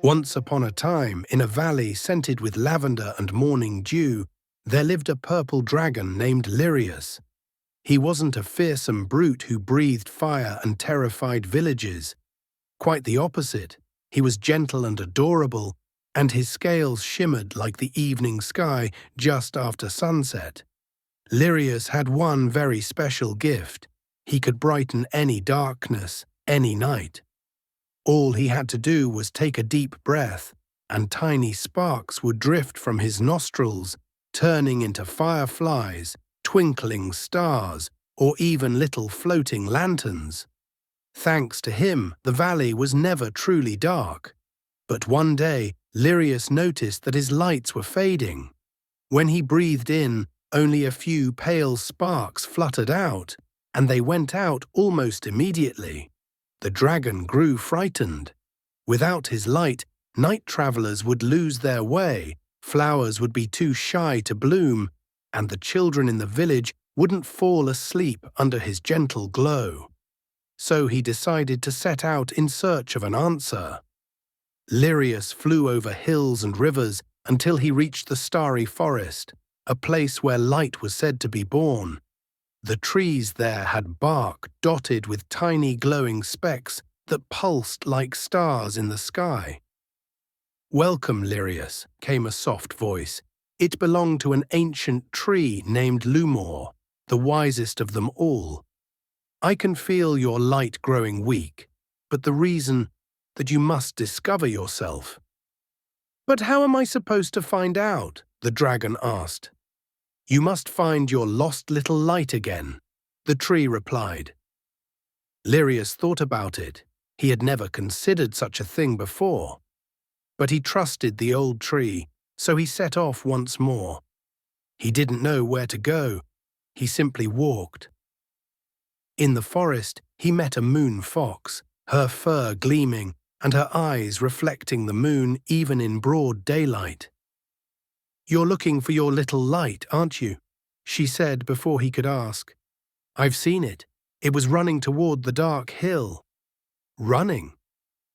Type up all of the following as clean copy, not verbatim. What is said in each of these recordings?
Once upon a time, in a valley scented with lavender and morning dew, there lived a purple dragon named Lirius. He wasn't a fearsome brute who breathed fire and terrified villages. Quite the opposite. He was gentle and adorable, and his scales shimmered like the evening sky just after sunset. Lirius had one very special gift. He could brighten any darkness, any night. All he had to do was take a deep breath, and tiny sparks would drift from his nostrils, turning into fireflies, twinkling stars, or even little floating lanterns. Thanks to him, the valley was never truly dark. But one day, Lirius noticed that his lights were fading. When he breathed in, only a few pale sparks fluttered out, and they went out almost immediately. The dragon grew frightened. Without his light, night travelers would lose their way, flowers would be too shy to bloom, and the children in the village wouldn't fall asleep under his gentle glow. So he decided to set out in search of an answer. Lirius flew over hills and rivers until he reached the starry forest, a place where light was said to be born. The trees there had bark dotted with tiny glowing specks that pulsed like stars in the sky. "Welcome, Lirius," came a soft voice. It belonged to an ancient tree named Lumor, the wisest of them all. "I can feel your light growing weak, but the reason that you must discover yourself." "But how am I supposed to find out?" the dragon asked. "You must find your lost little light again," the tree replied. Lirius thought about it. He had never considered such a thing before. But he trusted the old tree, so he set off once more. He didn't know where to go. He simply walked. In the forest, he met a moon fox, her fur gleaming and her eyes reflecting the moon even in broad daylight. "You're looking for your little light, aren't you?" she said before he could ask. "I've seen it. It was running toward the dark hill." "Running?"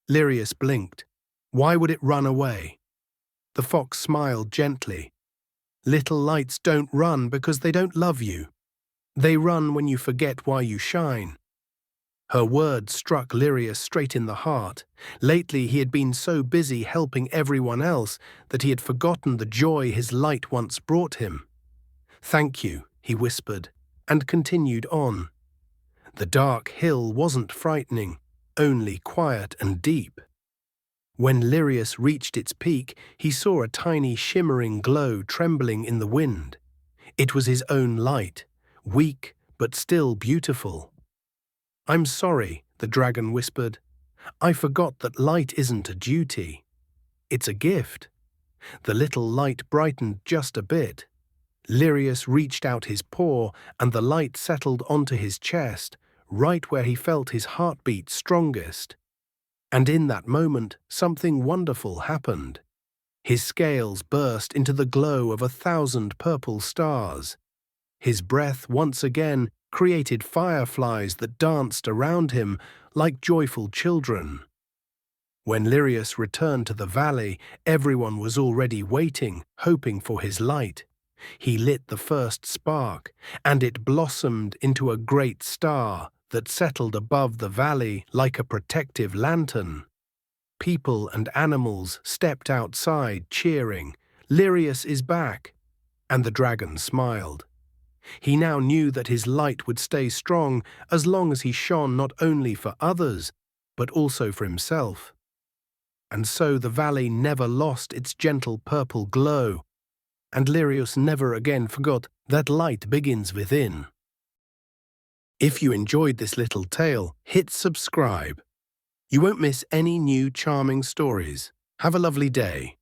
Lirius blinked. Why would it run away? The fox smiled gently. "Little lights don't run because they don't love you. They run when you forget why you shine." Her words struck Lirius straight in the heart. Lately he had been so busy helping everyone else that he had forgotten the joy his light once brought him. "Thank you," he whispered, and continued on. The dark hill wasn't frightening, only quiet and deep. When Lirius reached its peak, he saw a tiny shimmering glow trembling in the wind. It was his own light, weak but still beautiful. "I'm sorry," the dragon whispered. "I forgot that light isn't a duty. It's a gift." The little light brightened just a bit. Lirius reached out his paw, and the light settled onto his chest, right where he felt his heartbeat strongest. And in that moment, something wonderful happened. His scales burst into the glow of 1,000 purple stars. His breath once again created fireflies that danced around him like joyful children. When Lirius returned to the valley, everyone was already waiting, hoping for his light. He lit the first spark, and it blossomed into a great star that settled above the valley like a protective lantern. People and animals stepped outside cheering, "Lirius is back!" And the dragon smiled. He now knew that his light would stay strong as long as he shone not only for others, but also for himself. And so the valley never lost its gentle purple glow, and Lirius never again forgot that light begins within. If you enjoyed this little tale, hit subscribe. You won't miss any new charming stories. Have a lovely day.